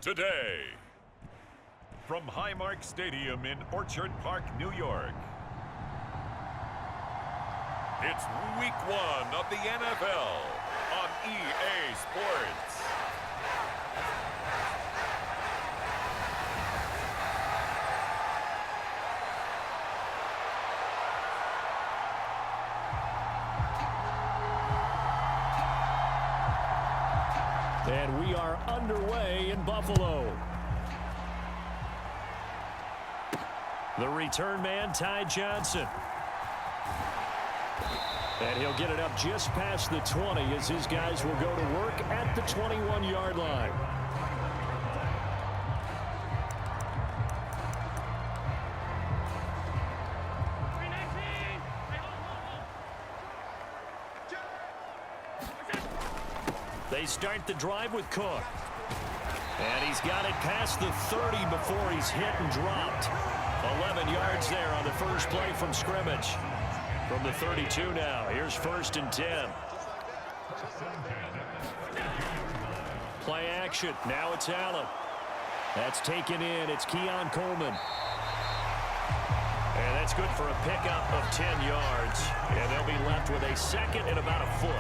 today. From Highmark Stadium in Orchard Park, New York, it's Week 1 of the NFL on EA Sports. And we are underway in Buffalo. The return man, Ty Johnson. And he'll get it up just past the 20 as his guys will go to work at the 21-yard line. They start the drive with Cook. And he's got it past the 30 before he's hit and dropped. 11 yards there on the first play from scrimmage. From the 32 now, here's 1st and 10. Play action, now it's Allen. That's taken in, it's Keon Coleman. And that's good for a pickup of 10 yards. And they'll be left with a second and about a foot.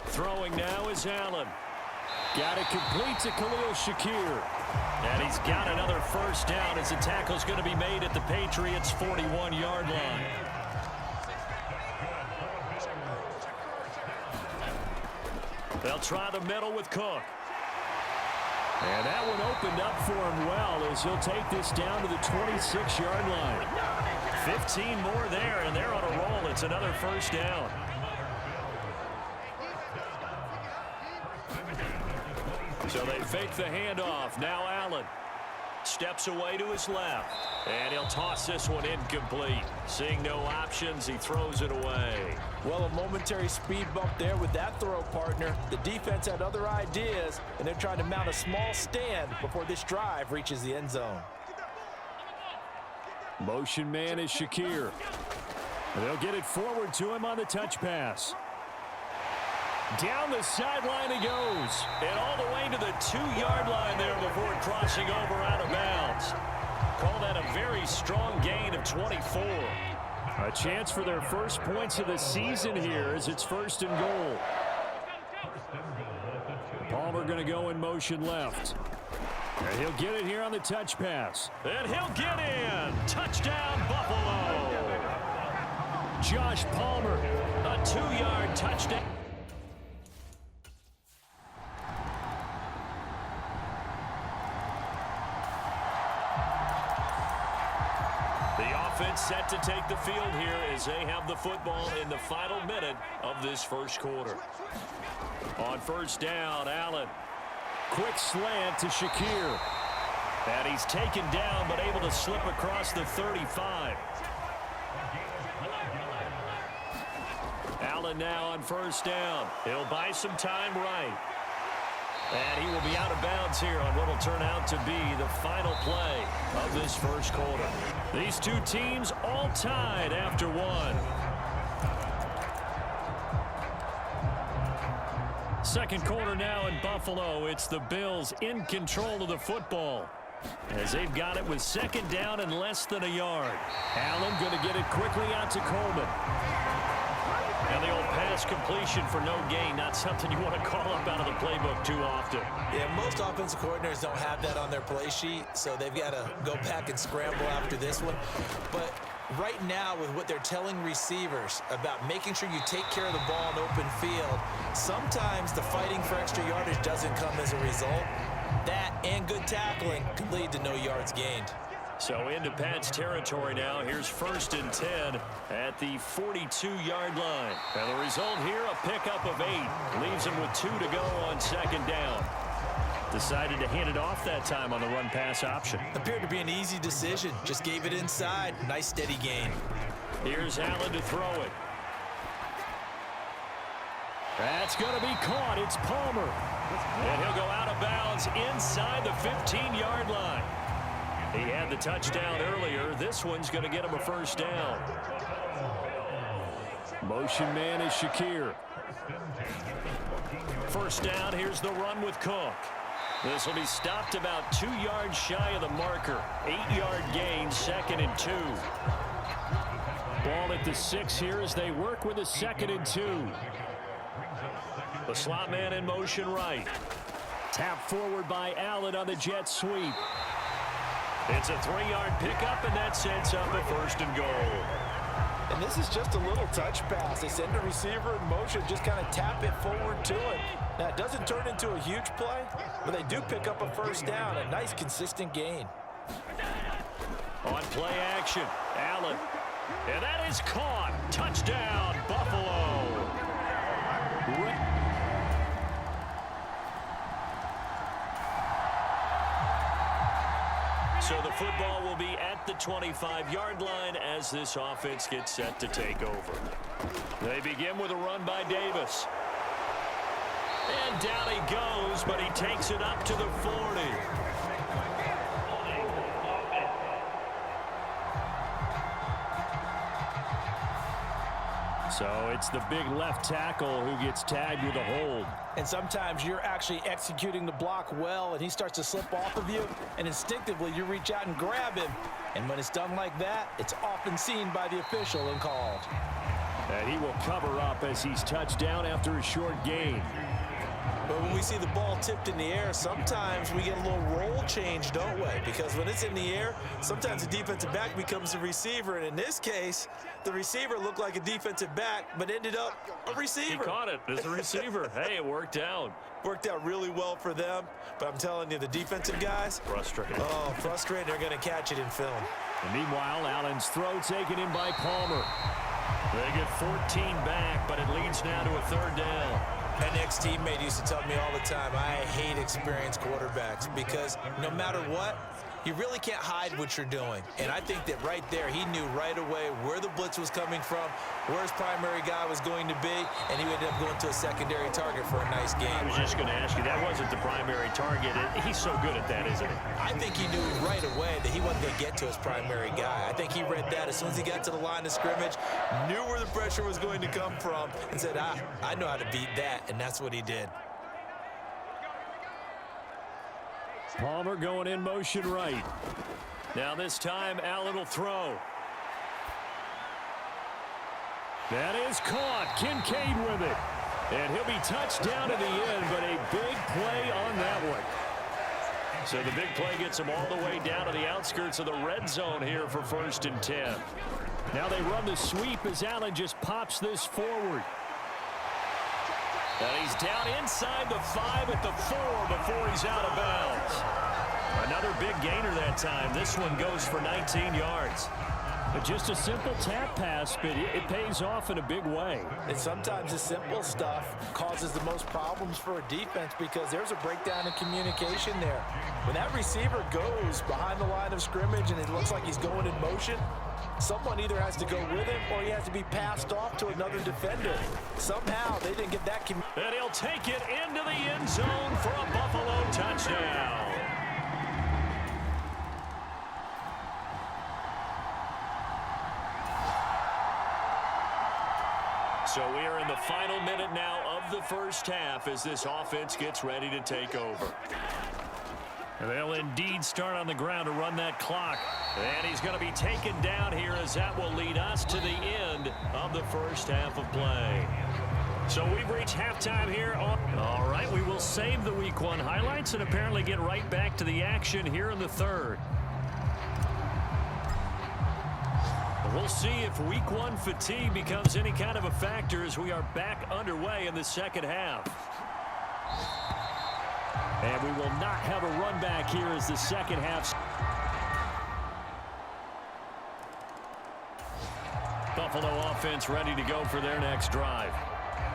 Throwing now is Allen. Got it complete to Khalil Shakir. And he's got another first down as the tackle's going to be made at the Patriots' 41-yard line. They'll try the middle with Cook. And that one opened up for him well as he'll take this down to the 26-yard line. 15 more there, and they're on a roll. It's another first down. So they fake the handoff. Now Allen steps away to his left. And he'll toss this one incomplete. Seeing no options, he throws it away. Well, a momentary speed bump there with that throw, partner. The defense had other ideas, and they're trying to mount a small stand before this drive reaches the end zone. Motion man is Shakir. And they'll get it forward to him on the touch pass. Down the sideline he goes. And all the way to the 2-yard line there before crossing over out of bounds. Call that a very strong gain of 24. A chance for their first points of the season here as it's 1st and goal. Palmer going to go in motion left. And he'll get it here on the touch pass. And he'll get in. Touchdown, Buffalo. Josh Palmer, a 2-yard touchdown. Offense set to take the field here as they have the football in the final minute of this first quarter. On first down, Allen. Quick slant to Shakir. And he's taken down but able to slip across the 35. Allen now on first down. He'll buy some time right. And he will be out of bounds here on what will turn out to be the final play of this first quarter. These two teams all tied after one. Second quarter now in Buffalo. It's the Bills in control of the football as they've got it with 2nd down and less than a yard. Allen going to get it quickly out to Coleman. And the old pass completion for no gain, not something you want to call up out of the playbook too often. Yeah, most offensive coordinators don't have that on their play sheet, so they've got to go back and scramble after this one. But right now, with what they're telling receivers about making sure you take care of the ball in open field, sometimes the fighting for extra yardage doesn't come as a result. That and good tackling can lead to no yards gained. So into Pat's territory now. Here's 1st and 10 at the 42-yard line. And the result here, a pickup of 8. Leaves him with 2 to go on 2nd down. Decided to hand it off that time on the run-pass option. Appeared to be an easy decision. Just gave it inside. Nice steady gain. Here's Allen to throw it. That's going to be caught. It's Palmer. And he'll go out of bounds inside the 15-yard line. He had the touchdown earlier. This one's going to get him a first down. Motion man is Shakir. First down, here's the run with Cook. This will be stopped about 2 yards shy of the marker. 8-yard gain, 2nd and 2. Ball at the 6 here as they work with a 2nd and 2. The slot man in motion right. Tap forward by Allen on the jet sweep. It's a 3-yard pickup, and that sets up a 1st and goal. And this is just a little touch pass. They send the receiver in motion, just kind of tap it forward to him. Now, it doesn't turn into a huge play, but they do pick up a first down. A nice, consistent gain. On play action, Allen. And that is caught. Touchdown, Buffalo. So the football will be at the 25-yard line as this offense gets set to take over. They begin with a run by Davis. And down he goes, but he takes it up to the 40. So it's the big left tackle who gets tagged with a hold. And sometimes you're actually executing the block well, and he starts to slip off of you, and instinctively you reach out and grab him. And when it's done like that, it's often seen by the official and called. And he will cover up as he's touched down after a short gain. But when we see the ball tipped in the air, sometimes we get a little roll change, don't we? Because when it's in the air, sometimes the defensive back becomes a receiver. And in this case, the receiver looked like a defensive back, but ended up a receiver. He caught it as a receiver. Hey, it worked out. Worked out really well for them. But I'm telling you, the defensive guys. Frustrating. Oh, frustrating. They're going to catch it in film. And meanwhile, Allen's throw taken in by Palmer. They get 14 back, but it leads now to a 3rd down. An ex-teammate used to tell me all the time, I hate experienced quarterbacks because no matter what, you really can't hide what you're doing. And I think that right there, he knew right away where the blitz was coming from, where his primary guy was going to be, and he ended up going to a secondary target for a nice game. I was just going to ask you, that wasn't the primary target. He's so good at that, isn't he? I think he knew right away that he wasn't going to get to his primary guy. I think he read that as soon as he got to the line of scrimmage, knew where the pressure was going to come from, and said, I know how to beat that, and that's what he did. Palmer going in motion right. Now this time, Allen will throw. That is caught. Kincaid with it. And he'll be touched down at the end, but a big play on that one. So the big play gets him all the way down to the outskirts of the red zone here for 1st and 10. Now they run the sweep as Allen just pops this forward. And he's down inside the 5 at the 4 before he's out of bounds. Another big gainer that time. This one goes for 19 yards. But just a simple tap pass, but it pays off in a big way. And sometimes the simple stuff causes the most problems for a defense because there's a breakdown in communication there. When that receiver goes behind the line of scrimmage and it looks like he's going in motion, someone either has to go with him or he has to be passed off to another defender. Somehow they didn't get that. And he'll take it into the end zone for a Buffalo touchdown. So we are in the final minute now of the first half as this offense gets ready to take over. And they'll indeed start on the ground to run that clock. And he's going to be taken down here as that will lead us to the end of the first half of play. So we've reached halftime here. All right, we will save the Week 1 highlights and apparently get right back to the action here in the 3rd. We'll see if Week 1 fatigue becomes any kind of a factor as we are back underway in the 2nd half. And we will not have a run back here as the 2nd half. Buffalo offense ready to go for their next drive.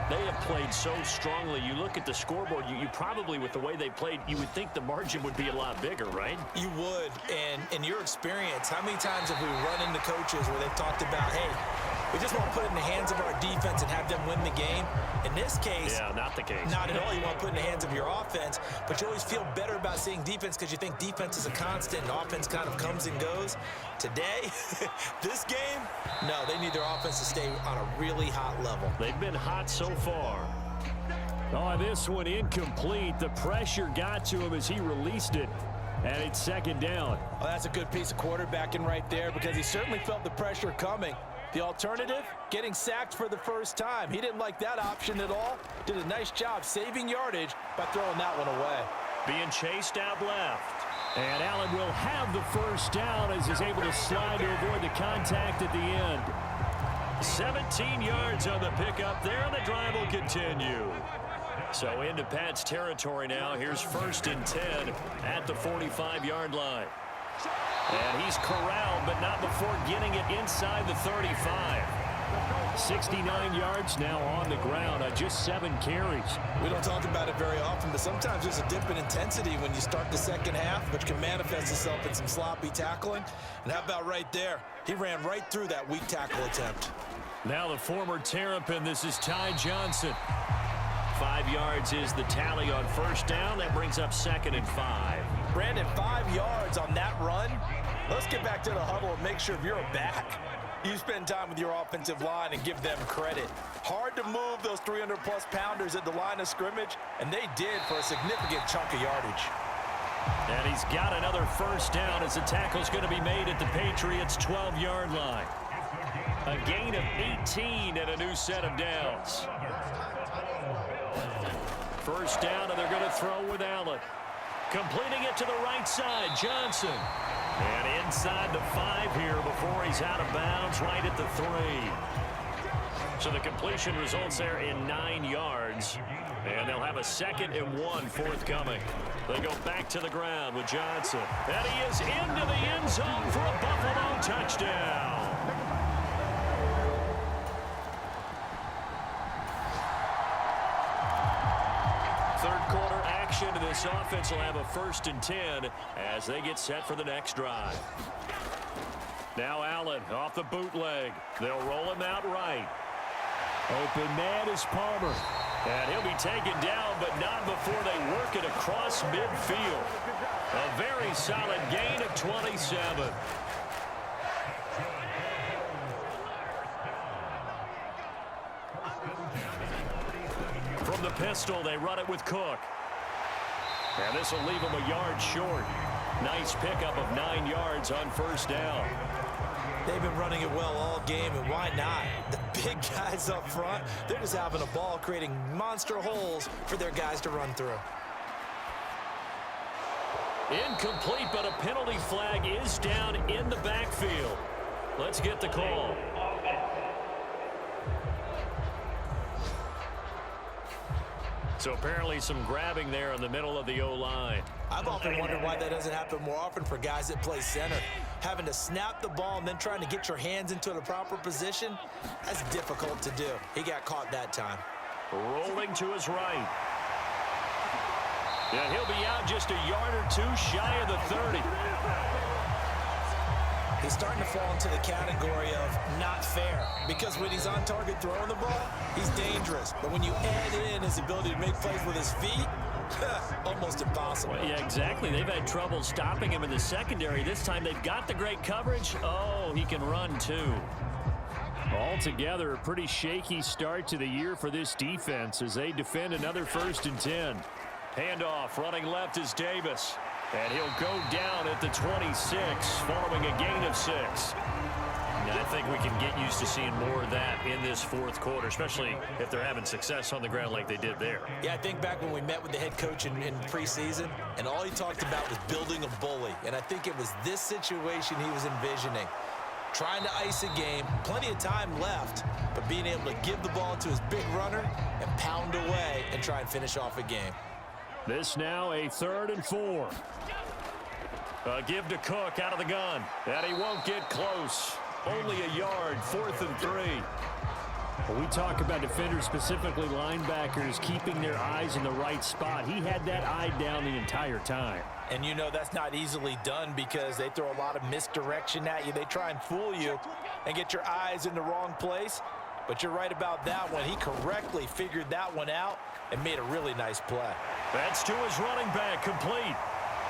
They have played so strongly. You look at the scoreboard, you probably, with the way they played, you would think the margin would be a lot bigger, right? You would. And in your experience, how many times have we run into coaches where they've talked about, hey, we just want to put it in the hands of our defense and have them win the game. And In this case, Yeah, not the case. not at all. You want to put in the hands of your offense, but you always feel better about seeing defense because you think defense is a constant and offense kind of comes and goes. Today, this game, no, they need their offense to stay on a really hot level. They've been hot so far. Oh, this one incomplete. The pressure got to him as he released it, and it's second down. Well, that's a good piece of quarterbacking right there because he certainly felt the pressure coming. The alternative, getting sacked for the first time. He didn't like that option at all. Did a nice job saving yardage by throwing that one away. Being chased out left. And Allen will have the first down as he's able to slide to avoid the contact at the end. 17 yards on the pickup there, and the drive will continue. So into Pat's territory now. Here's 1st and 10 at the 45-yard line. And he's corralled, but not before getting it inside the 35. 69 yards now on the ground on just 7 carries. We don't talk about it very often, but sometimes there's a dip in intensity when you start the second half, which can manifest itself in some sloppy tackling. And how about right there? He ran right through that weak tackle attempt. Now the former Terrapin, this is Ty Johnson. 5 yards is the tally on first down. That brings up 2nd and 5. Brandon, 5 yards on that run. Let's get back to the huddle and make sure if you're a back, you spend time with your offensive line and give them credit. Hard to move those 300-plus pounders at the line of scrimmage, and they did for a significant chunk of yardage. And he's got another first down as the tackle's going to be made at the Patriots' 12-yard line. A gain of 18 and a new set of downs. First down, and they're going to throw with Allen. Completing it to the right side, Johnson. And inside the 5 here before he's out of bounds, right at the 3. So the completion results there in 9 yards. And they'll have a 2nd and 1 forthcoming. They go back to the ground with Johnson. And he is into the end zone for a Buffalo touchdown. Third quarter action, and this offense will have a 1st and 10 as they get set for the next drive. Now Allen off the bootleg. They'll roll him out right. Open man is Palmer. And he'll be taken down, but not before they work it across midfield. A very solid gain of 27. From the pistol, they run it with Cook. And this will leave him a yard short. Nice pickup of 9 yards on first down. They've been running it well all game, and why not? The big guys up front, they're just having a ball, creating monster holes for their guys to run through. Incomplete, but a penalty flag is down in the backfield. Let's get the call. So apparently some grabbing there in the middle of the O-line. I've often wondered why that doesn't happen more often for guys that play center. Having to snap the ball and then trying to get your hands into the proper position, that's difficult to do. He got caught that time. Rolling to his right. Yeah, he'll be out just a yard or 2 shy of the 30. He's starting to fall into the category of not fair, because when he's on target throwing the ball, he's dangerous. But when you add in his ability to make plays with his feet, almost impossible. Well, yeah, exactly. They've had trouble stopping him in the secondary. This time they've got the great coverage. Oh, he can run too. Altogether, a pretty shaky start to the year for this defense as they defend another 1st and 10. Handoff, running left is Davis. And he'll go down at the 26 following a gain of 6. And I think we can get used to seeing more of that in this 4th quarter, especially if they're having success on the ground like they did there. Yeah, I think back when we met with the head coach in preseason, and all he talked about was building a bully. And I think it was this situation he was envisioning. Trying to ice a game, plenty of time left, but being able to give the ball to his big runner and pound away and try and finish off a game. This now a 3rd and 4. Give to Cook out of the gun. And he won't get close. Only a yard, 4th and 3. When we talk about defenders, specifically linebackers, keeping their eyes in the right spot, he had that eye down the entire time. And you know that's not easily done because they throw a lot of misdirection at you. They try and fool you and get your eyes in the wrong place. But you're right about that one. He correctly figured that one out and made a really nice play. That's to his running back, complete.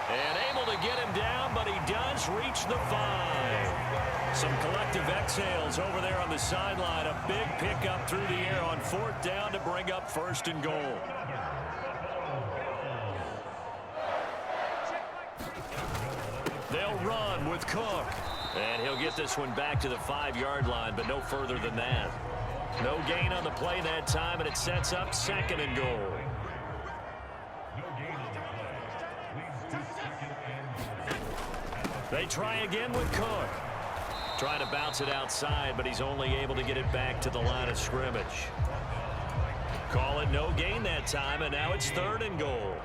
And able to get him down, but he does reach the 5. Some collective exhales over there on the sideline. A big pickup through the air on 4th down to bring up 1st and goal. They'll run with Cook. And he'll get this one back to the 5-yard line, but no further than that. No gain on the play that time, and it sets up 2nd and goal. They try again with Cook. Trying to bounce it outside, but he's only able to get it back to the line of scrimmage. Call it no gain that time, and now it's 3rd and goal.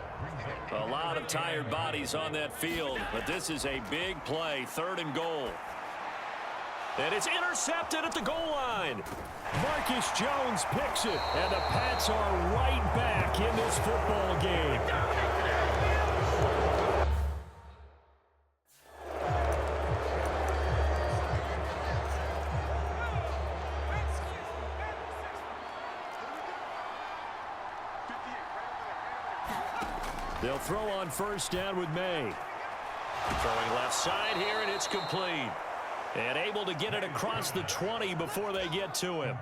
A lot of tired bodies on that field, but this is a big play, 3rd and goal. And it's intercepted at the goal line. Marcus Jones picks it, and the Pats are right back in this football game. They'll throw on 1st down with May. Throwing left side here, and it's complete. And able to get it across the 20 before they get to him.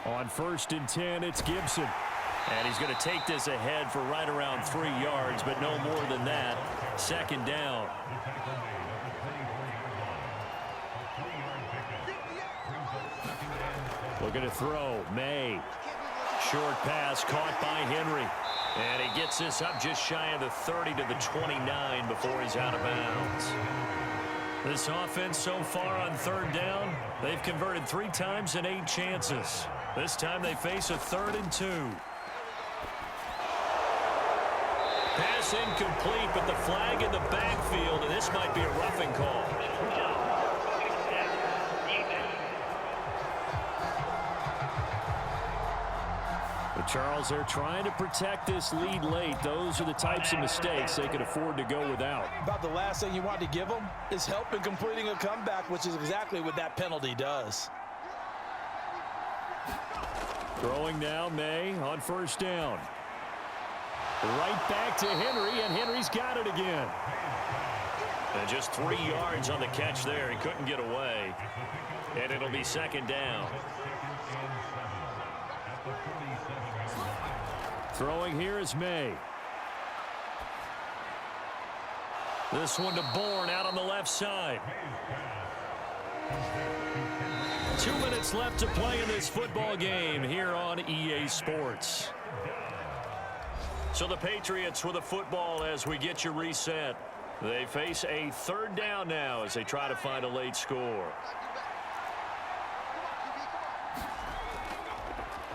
On 1st and 10, it's Gibson. And he's going to take this ahead for right around 3 yards, but no more than that. 2nd down. Looking to throw. May. Short pass caught by Henry. And he gets this up just shy of the 30 to the 29 before he's out of bounds. This offense so far on 3rd down, they've converted 3 times in 8 chances. This time they face a 3rd and 2. Pass incomplete, but the flag in the backfield, and this might be a roughing call. Charles, they're trying to protect this lead late. Those are the types of mistakes they could afford to go without. About the last thing you want to give them is help in completing a comeback, which is exactly what that penalty does. Throwing now, May on 1st down. Right back to Henry, and Henry's got it again. And just 3 yards on the catch there. He couldn't get away. And it'll be 2nd down. Throwing here is May. This one to Bourne out on the left side. 2 minutes left to play in this football game here on EA Sports. So the Patriots with a football as we get you reset. They face a 3rd down now as they try to find a late score.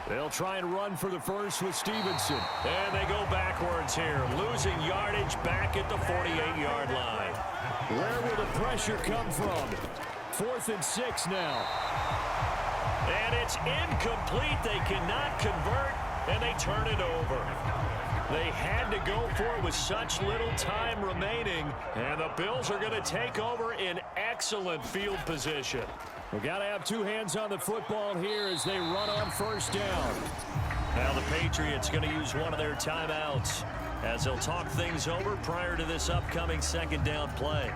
They'll try and run for the first with Stevenson. And they go backwards here, losing yardage back at the 48-yard line. Where will the pressure come from? 4th and 6 now. And it's incomplete. They cannot convert, and they turn it over. They had to go for it with such little time remaining, and the Bills are going to take over in excellent field position. We've got to have 2 hands on the football here as they run on 1st down. Now the Patriots going to use one of their timeouts as they'll talk things over prior to this upcoming 2nd down play.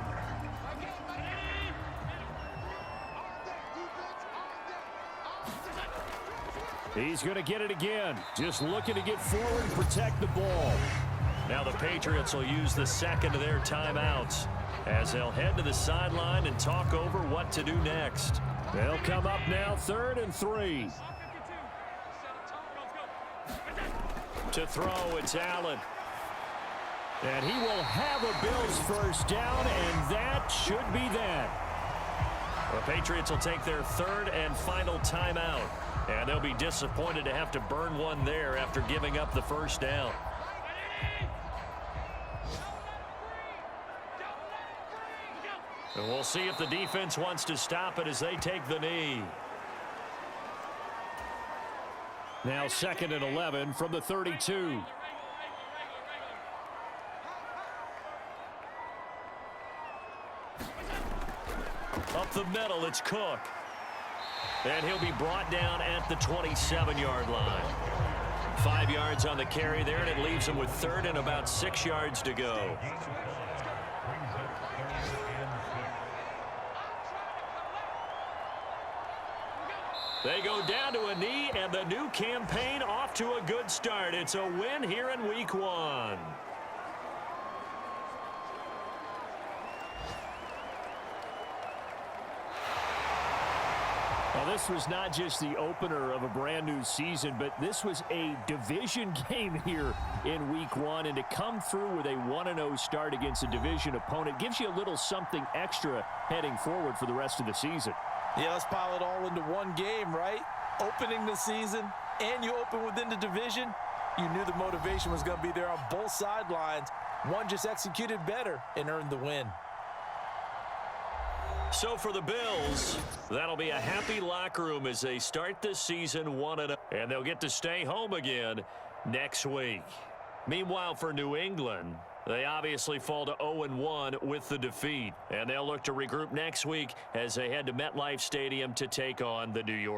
He's going to get it again. Just looking to get forward and protect the ball. Now the Patriots will use the 2nd of their timeouts as they'll head to the sideline and talk over what to do next. They'll come up now 3rd and 3. To throw, it's Allen. And he will have a Bills 1st down, and that should be that. The Patriots will take their 3rd and final timeout. And they'll be disappointed to have to burn one there after giving up the 1st down. And we'll see if the defense wants to stop it as they take the knee. Now 2nd and 11 from the 32. Up the middle, it's Cook. And he'll be brought down at the 27-yard line. 5 yards on the carry there, and it leaves him with third and about 6 yards to go. They go down to a knee, and the new campaign off to a good start. It's a win here in Week 1. Well, this was not just the opener of a brand new season, but this was a division game here in Week 1. And to come through with a 1-0 start against a division opponent gives you a little something extra heading forward for the rest of the season. Yeah, let's pile it all into one game, right? Opening the season, and you open within the division. You knew the motivation was going to be there on both sidelines. One just executed better and earned the win. So for the Bills, that'll be a happy locker room as they start this season 1-0. And they'll get to stay home again next week. Meanwhile, for New England, they obviously fall to 0-1 with the defeat. And they'll look to regroup next week as they head to MetLife Stadium to take on the New York